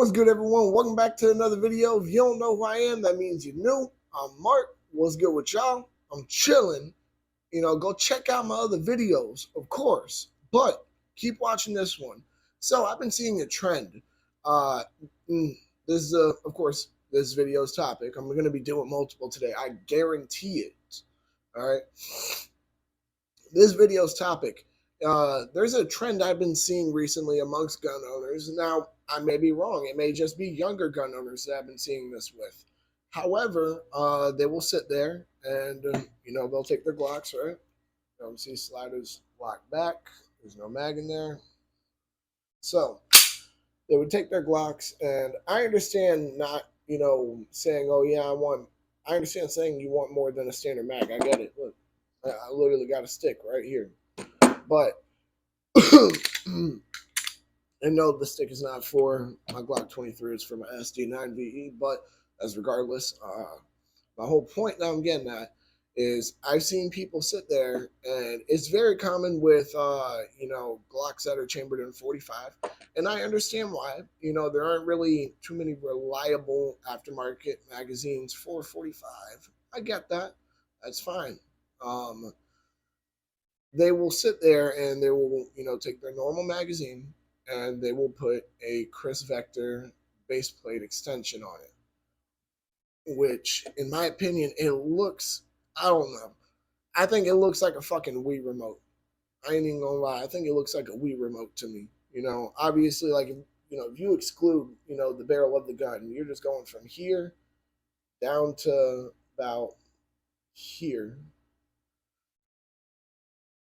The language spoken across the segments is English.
What's good, everyone? Welcome back to another video. If you don't know who I am, that means you're new. I'm Mark. What's good with y'all? I'm chilling. Go check out my other videos, of course, but keep watching this one. So I've been seeing a trend. Uh, this is, of course, this video's topic. I'm going to be doing multiple today. I guarantee it. All right. This video's topic. There's a trend I've been seeing recently amongst gun owners. Now, I may be wrong. It may just be younger gun owners that I've been seeing this with. However, they will sit there and, they'll take their Glocks, right? See, sliders locked back. There's no mag in there. So they would take their Glocks, and I understand not, saying, oh, yeah, I understand saying you want more than a standard mag. I get it. Look, I literally got a stick right here. But I know the stick is not for my Glock 23, it's for my SD9VE, but as regardless, my whole point that I'm getting at is I've seen people sit there, and it's very common with, Glocks that are chambered in 45, and I understand why. There aren't really too many reliable aftermarket magazines for 45. I get that. That's fine. Um, they will sit there and they will, take their normal magazine and they will put a Chris Vector base plate extension on it, which, in my opinion, it looks, I don't know. I think it looks like a fucking Wii remote. I ain't even gonna lie. I think it looks like a Wii remote to me. Obviously, like, if you exclude, the barrel of the gun, you're just going from here down to about here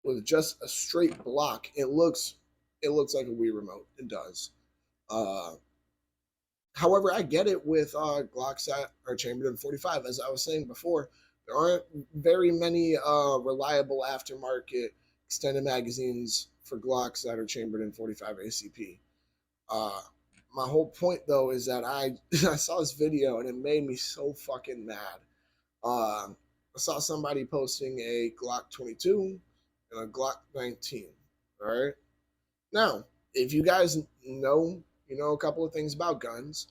with just a straight block. It looks like a Wii remote. It does. Uh, However, I get it with Glocks that are chambered in 45. As I was saying before, there aren't very many reliable aftermarket extended magazines for Glocks that are chambered in 45 ACP. Uh, my whole point, though, is that I saw this video and it made me so fucking mad. I saw somebody posting a Glock 22 and a Glock 19. All right. Now, if you guys know, a couple of things about guns,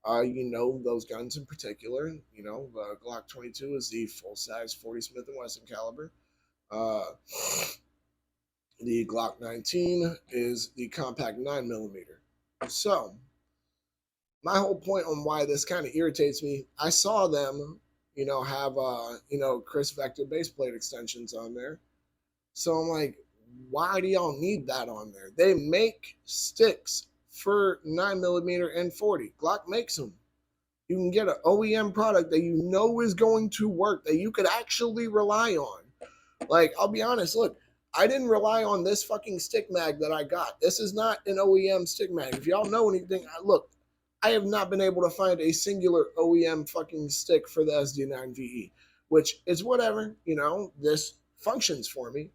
those guns in particular. The Glock 22 is the full size 40 Smith and Wesson caliber. Uh, the Glock 19 is the compact 9mm. So, my whole point on why this kind of irritates me, I saw them, have Chris Vector base plate extensions on there. So I'm like, why do y'all need that on there? They make sticks for 9mm and 40. Glock makes them. You can get an OEM product that you know is going to work, that you could actually rely on. Like, I'll be honest, look, I didn't rely on this fucking stick mag that I got. This is not an OEM stick mag. If y'all know anything, look, I have not been able to find a singular OEM fucking stick for the SD9VE, which is whatever, this functions for me,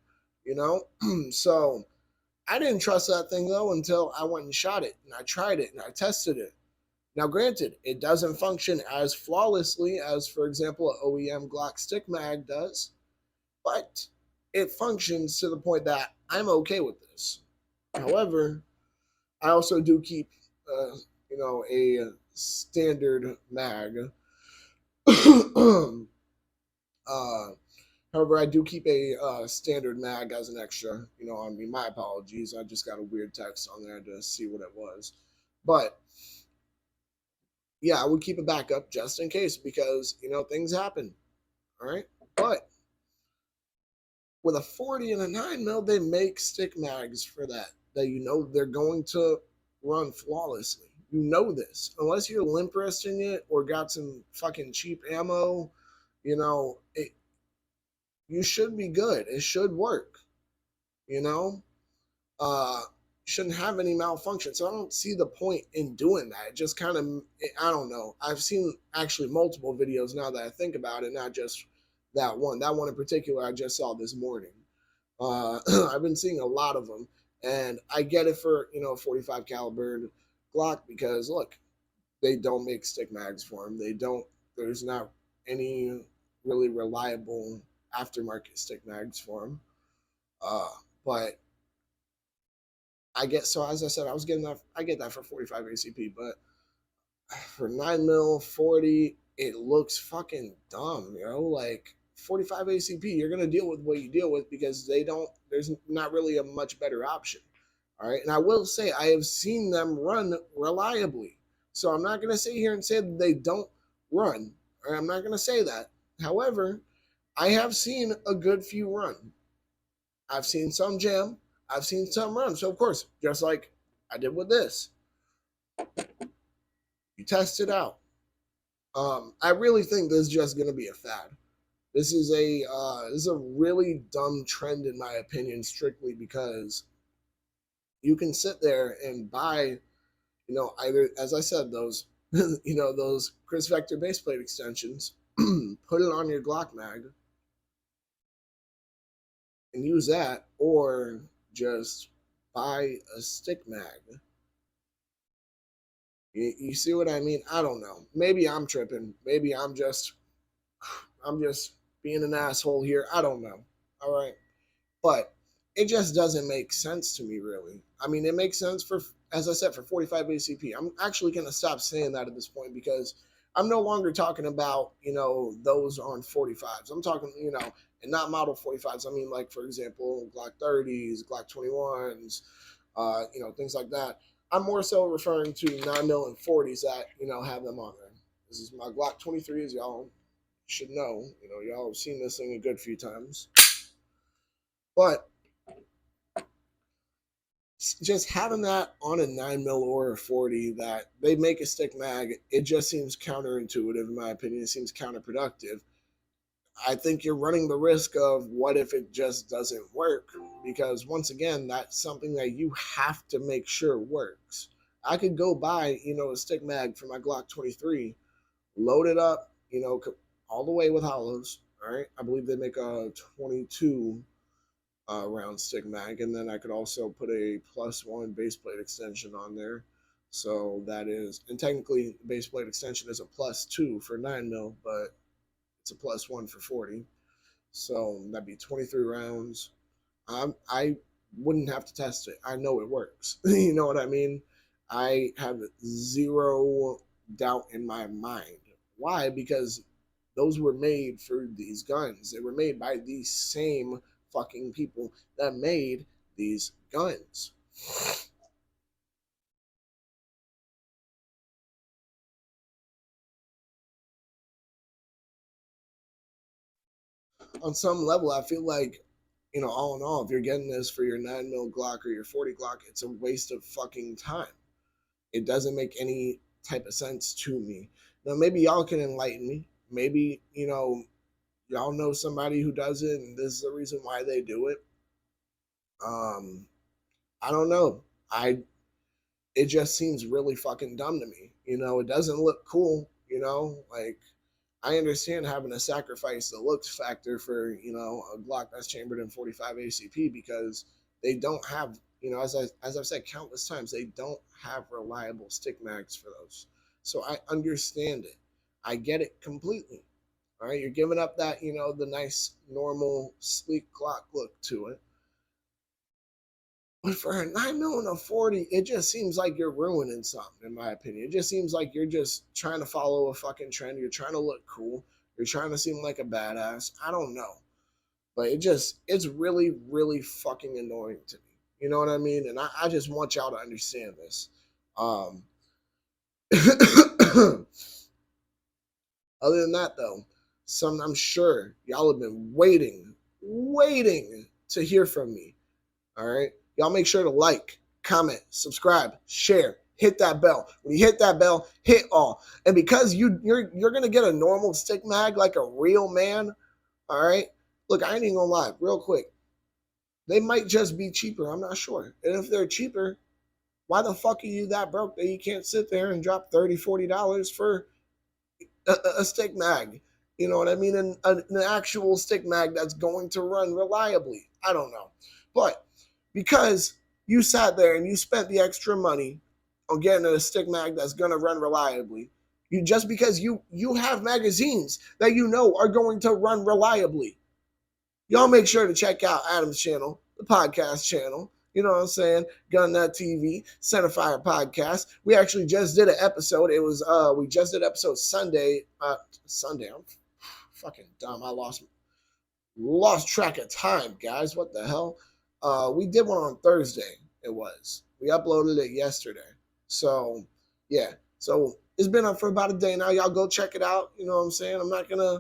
you know? So I didn't trust that thing though until I went and shot it and I tried it and I tested it. Now, granted, it doesn't function as flawlessly as, for example, an OEM Glock stick mag does, but it functions to the point that I'm okay with this. However, I also do keep, a standard mag. uh, However, I do keep a standard mag as an extra. On me. My apologies. I just got a weird text on there to see what it was. But yeah, I would keep a backup just in case because, things happen. All right. But with a 40 and a 9mm, they make stick mags for that they're going to run flawlessly. You know this. Unless you're limp wristing it or got some fucking cheap ammo, you should be good. It should work. You know? Shouldn't have any malfunction. So I don't see the point in doing that. It just kind of, I don't know. I've seen actually multiple videos now that I think about it, not just that one. That one in particular I just saw this morning. I've been seeing a lot of them, and I get it for 45 caliber Glock because look, they don't make stick mags for them. They don't. There's not any really reliable aftermarket stick mags for them. But I get so as I said, I was getting that. I get that for 45 ACP, but for 9 mil 40, it looks fucking dumb, like 45 ACP, you're gonna deal with what you deal with because there's not really a much better option. All right. And I will say I have seen them run reliably. So I'm not gonna sit here and say that they don't run. Or I'm not gonna say that. However, I have seen a good few run. I've seen some jam, I've seen some run. So of course, just like I did with this, you test it out. I really think this is just going to be a fad. This is a really dumb trend in my opinion, strictly because you can sit there and buy, either as I said, those those Chris Vector baseplate extensions, put it on your Glock mag, and use that, or just buy a stick mag. You see what I mean? I don't know. Maybe I'm tripping. Maybe I'm just being an asshole here. I don't know. All right. But it just doesn't make sense to me, really. I mean, it makes sense for, as I said, for 45 ACP. I'm actually going to stop saying that at this point because I'm no longer talking about, those on 45s. I'm talking, and not model 45s. I mean, like, for example, Glock 30s, Glock 21s, things like that. I'm more so referring to 9 mil and 40s that, have them on there. This is my Glock 23s, y'all should know. Y'all have seen this thing a good few times. But just having that on a 9 mil or a 40 that they make a stick mag, it just seems counterintuitive in my opinion. It seems counterproductive. I think you're running the risk of what if it just doesn't work, because once again, that's something that you have to make sure works. I could go buy, a stick mag for my Glock 23, load it up, all the way with hollows. All right. I believe they make a 22 round stick mag, and then I could also put a +1 base plate extension on there. So that is, and technically, the base plate extension is a +2 for 9 mil, but it's a +1 for 40. So that'd be 23 rounds. I wouldn't have to test it. I know it works. You know what I mean? I have zero doubt in my mind. Why? Because those were made for these guns. They were made by these same fucking people that made these guns. On some level, I feel like, all in all, if you're getting this for your 9 mil Glock or your 40 Glock, it's a waste of fucking time. It doesn't make any type of sense to me. Now, maybe y'all can enlighten me. Maybe, y'all know somebody who does it and this is the reason why they do it. I don't know. It just seems really fucking dumb to me. It doesn't look cool, like I understand having to sacrifice the looks factor for, a Glock that's chambered in 45 ACP because they don't have, as I've said countless times, they don't have reliable stick mags for those. So I understand it. I get it completely. All right, you're giving up that, the nice, normal, sleek Glock look to it. But for a 9 mil and a 40, it just seems like you're ruining something, in my opinion. It just seems like you're just trying to follow a fucking trend. You're trying to look cool. You're trying to seem like a badass. I don't know. But it's really, really fucking annoying to me. You know what I mean? And I just want y'all to understand this. Other than that, though, I'm sure y'all have been waiting to hear from me. All right? Y'all make sure to like, comment, subscribe, share, hit that bell. When you hit that bell, hit all. And because you're gonna get a normal stick mag like a real man, all right? Look, I ain't even gonna lie, real quick. They might just be cheaper. I'm not sure. And if they're cheaper, why the fuck are you that broke that you can't sit there and drop $30, $40 for a stick mag? You know what I mean? An actual stick mag that's going to run reliably. I don't know. But because you sat there and you spent the extra money on getting a stick mag that's going to run reliably, just because you have magazines that are going to run reliably. Y'all make sure to check out Adam's channel, the podcast channel. You know what I'm saying? Gun Nut TV, Centerfire Podcast. We actually just did an episode. It was we just did episode Sunday. Sunday. I'm fucking dumb. I lost track of time, guys. What the hell? We did one on Thursday. It was. We uploaded it yesterday. So yeah. So it's been up for about a day now. Y'all go check it out. You know what I'm saying? I'm not gonna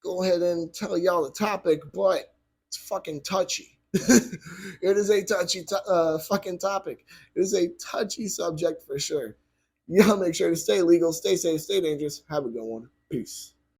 go ahead and tell y'all the topic, but it's fucking touchy. It is a touchy fucking topic. It is a touchy subject for sure. Y'all make sure to stay legal, stay safe, stay dangerous. Have a good one. Peace.